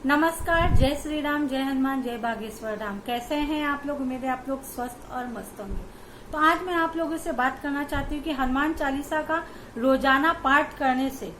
नमस्कार, जय श्री राम, जय हनुमान, जय बागेश्वर धाम। कैसे हैं आप लोग? उम्मीद है आप लोग स्वस्थ और मस्त होंगे। तो आज मैं आप लोगों से बात करना चाहती हूँ कि हनुमान चालीसा का रोजाना पाठ करने से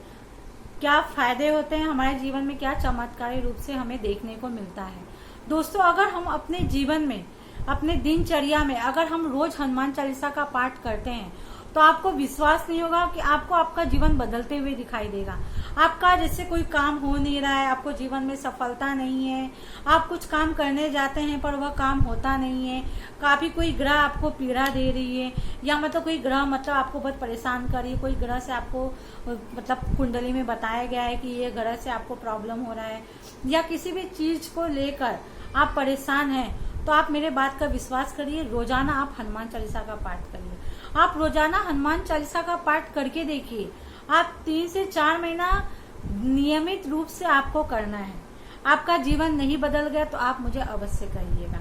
क्या फायदे होते हैं, हमारे जीवन में क्या चमत्कारी रूप से हमें देखने को मिलता है। दोस्तों, अगर हम अपने जीवन में, अपने दिनचर्या में अगर हम रोज हनुमान चालीसा का पाठ करते हैं तो आपको विश्वास नहीं होगा कि आपको आपका जीवन बदलते हुए दिखाई देगा। आपका जैसे कोई काम हो नहीं रहा है, आपको जीवन में सफलता नहीं है, आप कुछ काम करने जाते हैं पर वह काम होता नहीं है, काफी कोई ग्रह आपको पीड़ा दे रही है, या मतलब कोई ग्रह मतलब आपको बहुत परेशान कर रही है, कोई ग्रह से आपको मतलब कुंडली में बताया गया है कि ये ग्रह से आपको प्रॉब्लम हो रहा है, या किसी भी चीज को लेकर आप परेशान हैं, तो आप मेरे बात का विश्वास करिए, रोजाना आप हनुमान चालीसा का पाठ करिए। आप रोजाना हनुमान चालीसा का पाठ करके देखिए। आप 3 से 4 महीना नियमित रूप से आपको करना है। आपका जीवन नहीं बदल गया तो आप मुझे अवश्य कहिएगा।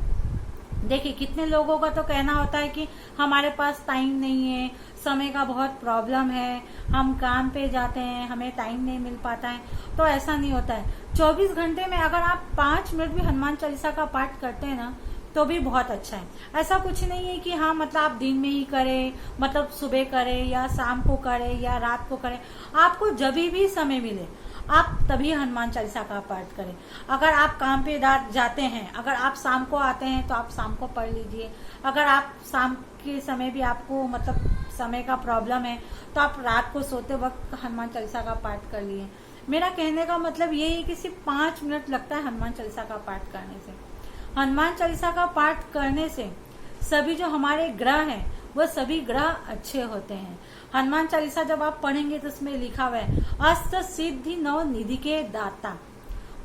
देखिए, कितने लोगों का तो कहना होता है कि हमारे पास टाइम नहीं है, समय का बहुत प्रॉब्लम है, हम काम पे जाते हैं, हमें टाइम नहीं मिल पाता है। तो ऐसा नहीं होता है। 24 घंटे में अगर आप 5 मिनट भी हनुमान चालीसा का पाठ करते हैं ना, तो भी बहुत अच्छा है। ऐसा कुछ नहीं है कि हाँ मतलब आप दिन में ही करें, मतलब सुबह करें या शाम को करें या रात को करें। आपको जब भी समय मिले आप तभी हनुमान चालीसा का पाठ करें। अगर आप काम पे जाते हैं, अगर आप शाम को आते हैं तो आप शाम को पढ़ लीजिए। अगर आप शाम के समय भी आपको मतलब समय का प्रॉब्लम है तो आप रात को सोते वक्त हनुमान चालीसा का पाठ कर लिए। मेरा कहने का मतलब ये है कि सिर्फ 5 मिनट लगता है हनुमान चालीसा का पाठ करने से। हनुमान चालीसा का पाठ करने से सभी जो हमारे ग्रह हैं वह सभी ग्रह अच्छे होते हैं। हनुमान चालीसा जब आप पढ़ेंगे तो उसमें लिखा हुआ है अष्ट सिद्धि नव निधि के दाता,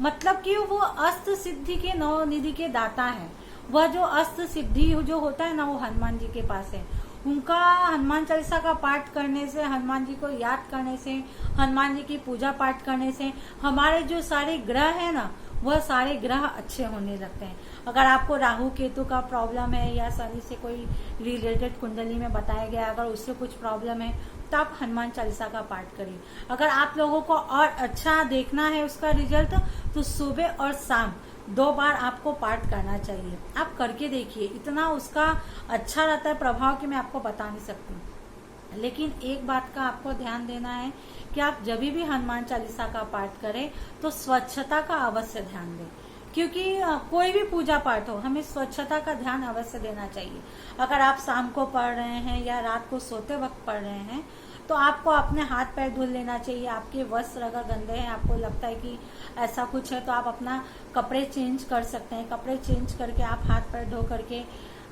मतलब कि वो अष्ट सिद्धि के नव निधि के दाता है। वह जो अष्ट सिद्धि जो होता है ना, वो हनुमान जी के पास है। उनका हनुमान चालीसा का पाठ करने से, हनुमान जी को याद करने से, हनुमान जी की पूजा पाठ करने से हमारे जो सारे ग्रह है ना, वह सारे ग्रह अच्छे होने लगते हैं। अगर आपको राहु केतु का प्रॉब्लम है या शनि से कोई रिलेटेड कुंडली में बताया गया, अगर उससे कुछ प्रॉब्लम है तो आप हनुमान चालीसा का पाठ करिए। अगर आप लोगों को और अच्छा देखना है उसका रिजल्ट, तो सुबह और शाम 2 बार आपको पाठ करना चाहिए। आप करके देखिए, इतना उसका अच्छा रहता है प्रभाव कि मैं आपको बता नहीं सकती। लेकिन एक बात का आपको ध्यान देना है कि आप जब भी हनुमान चालीसा का पाठ करें तो स्वच्छता का अवश्य ध्यान दें, क्योंकि कोई भी पूजा पाठ हो, हमें स्वच्छता का ध्यान अवश्य देना चाहिए। अगर आप शाम को पढ़ रहे हैं या रात को सोते वक्त पढ़ रहे हैं तो आपको अपने हाथ पैर धुल लेना चाहिए। आपके वस्त्र अगर गंदे हैं, आपको लगता है कि ऐसा कुछ है, तो आप अपना कपड़े चेंज कर सकते हैं। कपड़े चेंज करके आप हाथ पैर धो करके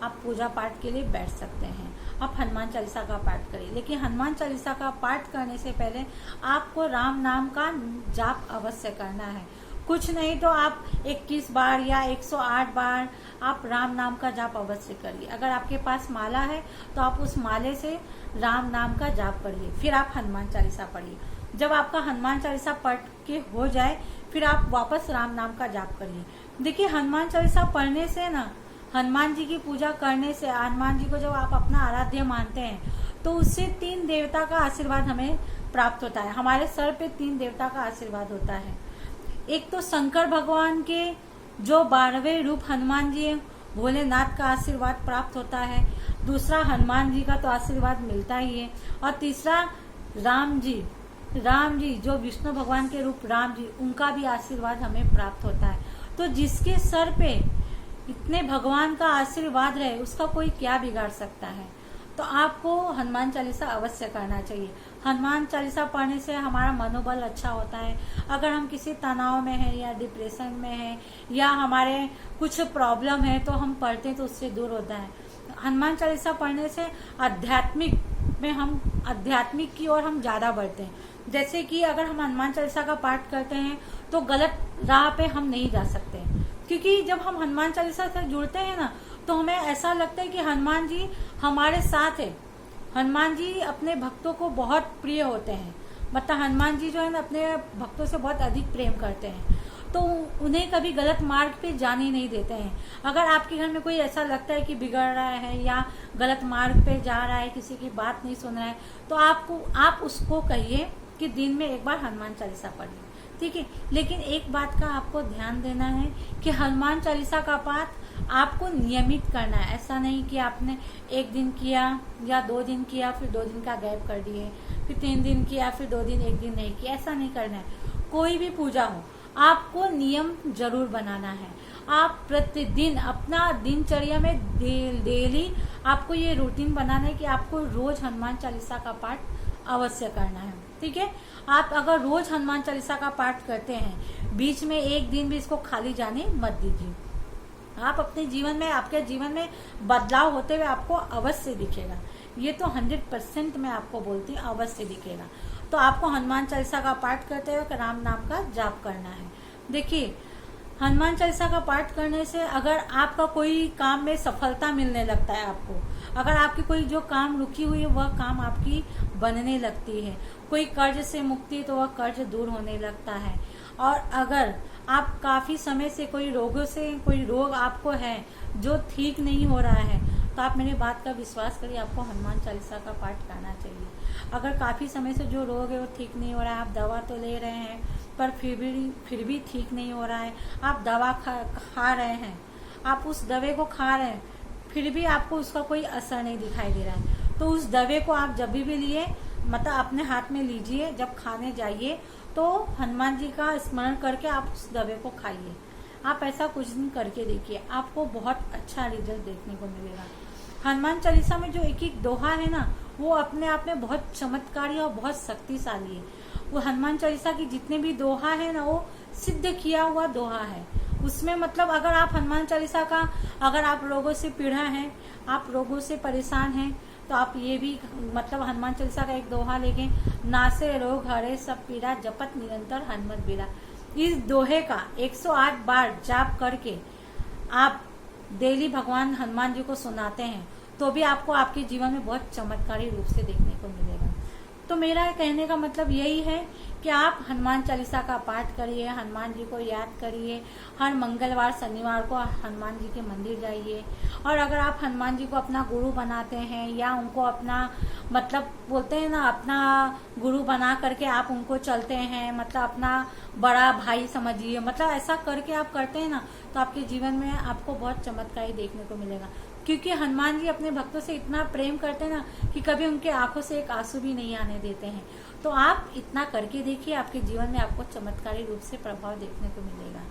आप पूजा पाठ के लिए बैठ सकते हैं। आप हनुमान चालीसा का पाठ करिए। लेकिन हनुमान चालीसा का पाठ करने से पहले आपको राम नाम का जाप अवश्य करना है। कुछ नहीं तो आप 21 बार या 108 बार आप राम नाम का जाप अवश्य करिए। अगर आपके पास माला है तो आप उस माले से राम नाम का जाप पढ़िए, फिर आप हनुमान चालीसा पढ़िए। जब आपका हनुमान चालीसा पढ़ के हो जाए फिर आप वापस राम नाम का जाप करिए। देखिए, हनुमान चालीसा पढ़ने से ना, हनुमान जी की पूजा करने से, हनुमान जी को जब आप अपना आराध्य मानते हैं तो उससे 3 देवता का आशीर्वाद हमें प्राप्त होता है। हमारे सर पे 3 देवता का आशीर्वाद होता है। एक तो शंकर भगवान के जो 12वें रूप हनुमान जी हैं, भोलेनाथ का आशीर्वाद प्राप्त होता है। दूसरा, हनुमान जी का तो आशीर्वाद मिलता ही है। और तीसरा, राम जी जो विष्णु भगवान के रूप राम जी, उनका भी आशीर्वाद हमें प्राप्त होता है। तो जिसके सर पे इतने भगवान का आशीर्वाद रहे उसका कोई क्या बिगाड़ सकता है। तो आपको हनुमान चालीसा अवश्य करना चाहिए। हनुमान चालीसा पढ़ने से हमारा मनोबल अच्छा होता है। अगर हम किसी तनाव में हैं या डिप्रेशन में हैं या हमारे कुछ प्रॉब्लम है तो हम पढ़ते हैं तो उससे दूर होता है। हनुमान चालीसा पढ़ने से आध्यात्मिक की ओर हम ज्यादा बढ़ते हैं। जैसे कि अगर हम हनुमान चालीसा का पाठ करते हैं तो गलत राह पे हम नहीं जा सकते, क्योंकि जब हम हनुमान चालीसा से जुड़ते हैं ना तो हमें ऐसा लगता है कि हनुमान जी हमारे साथ है। हनुमान जी अपने भक्तों को बहुत प्रिय होते हैं, मतलब हनुमान जी जो है ना अपने भक्तों से बहुत अधिक प्रेम करते हैं, तो उन्हें कभी गलत मार्ग पे जाने नहीं देते हैं। अगर आपके घर में कोई ऐसा लगता है कि बिगड़ रहा है या गलत मार्ग पे जा रहा है, किसी की बात नहीं सुन रहा है, तो आप उसको कहिए कि दिन में 1 बार हनुमान चालीसा पढ़िए। ठीक है। लेकिन एक बात का आपको ध्यान देना है कि हनुमान चालीसा का पाठ आपको नियमित करना है। ऐसा नहीं कि आपने एक दिन किया या 2 दिन किया फिर 2 दिन का गैप कर दिए, फिर 3 दिन किया फिर 2 दिन 1 दिन नहीं किया, ऐसा नहीं करना है। कोई भी पूजा हो आपको नियम जरूर बनाना है। आप प्रतिदिन अपना दिनचर्या में डेली आपको ये रूटीन बनाना है कि आपको रोज हनुमान चालीसा का पाठ अवश्य करना है। ठीक है। आप अगर रोज हनुमान चालीसा का पाठ करते हैं, बीच में एक दिन भी इसको खाली जाने मत दीजिए। आप अपने जीवन में, आपके जीवन में बदलाव होते हुए आपको अवश्य दिखेगा। ये तो 100% मैं आपको बोलती हूँ, अवश्य दिखेगा। तो आपको हनुमान चालीसा का पाठ करते हुए राम नाम का जाप करना है। देखिए, हनुमान चालीसा का पाठ करने से अगर आपका कोई काम में सफलता मिलने लगता है, आपको अगर आपकी कोई जो काम रुकी हुई है वह काम आपकी बनने लगती है, कोई कर्ज से मुक्ति तो वह कर्ज दूर होने लगता है, और अगर आप काफी समय से कोई रोग आपको है जो ठीक नहीं हो रहा है, तो आप मेरी बात का विश्वास करिए, आपको हनुमान चालीसा का पाठ करना चाहिए। अगर काफी समय से जो रोग है वो ठीक नहीं हो रहा है, आप दवा तो ले रहे हैं पर फिर भी ठीक नहीं हो रहा है, आप दवा खा रहे हैं, आप उस दवे को खा रहे हैं, फिर भी आपको उसका कोई असर नहीं दिखाई दे रहा है, तो उस दवे को आप जब भी लिए मतलब अपने हाथ में लीजिए, जब खाने जाइए तो हनुमान जी का स्मरण करके आप उस दवे को खाइए। आप ऐसा कुछ दिन करके देखिए, आपको बहुत अच्छा रिजल्ट देखने को मिलेगा। हनुमान चालीसा में जो एक एक दोहा है ना, वो अपने आप में बहुत चमत्कारी और बहुत शक्तिशाली है। वो हनुमान चालीसा की जितने भी दोहा है ना, वो सिद्ध किया हुआ दोहा है। उसमें मतलब अगर आप हनुमान चालीसा का, अगर आप रोगों से पीड़ा हैं, आप रोगों से परेशान हैं, तो आप ये भी मतलब हनुमान चालीसा का एक दोहा लेके, नासे रोग हरे सब पीड़ा जपत निरंतर हनुमत बीरा। इस दोहे का 108 बार जाप करके आप डेली भगवान हनुमान जी को सुनाते हैं, तो भी आपको आपके जीवन में बहुत चमत्कारी रूप से देखने को मिलेगा। तो मेरा कहने का मतलब यही है कि आप हनुमान चालीसा का पाठ करिए, हनुमान जी को याद करिए, हर मंगलवार शनिवार को हनुमान जी के मंदिर जाइए। और अगर आप हनुमान जी को अपना गुरु बनाते हैं या उनको अपना मतलब बोलते हैं ना, अपना गुरु बना करके आप उनको चलते हैं, मतलब अपना बड़ा भाई समझिए, मतलब ऐसा करके आप करते हैं ना, तो आपके जीवन में आपको बहुत चमत्कारी देखने को मिलेगा। क्योंकि हनुमान जी अपने भक्तों से इतना प्रेम करते हैं ना कि कभी उनके आंखों से एक आंसू भी नहीं आने देते हैं। तो आप इतना करके देखिए, आपके जीवन में आपको चमत्कारी रूप से प्रभाव देखने को मिलेगा।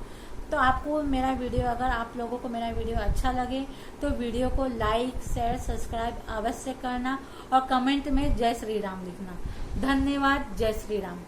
तो आपको मेरा वीडियो, अगर आप लोगों को मेरा वीडियो अच्छा लगे तो वीडियो को लाइक शेयर सब्सक्राइब अवश्य करना और कमेंट में जय श्री राम लिखना। धन्यवाद। जय श्री राम।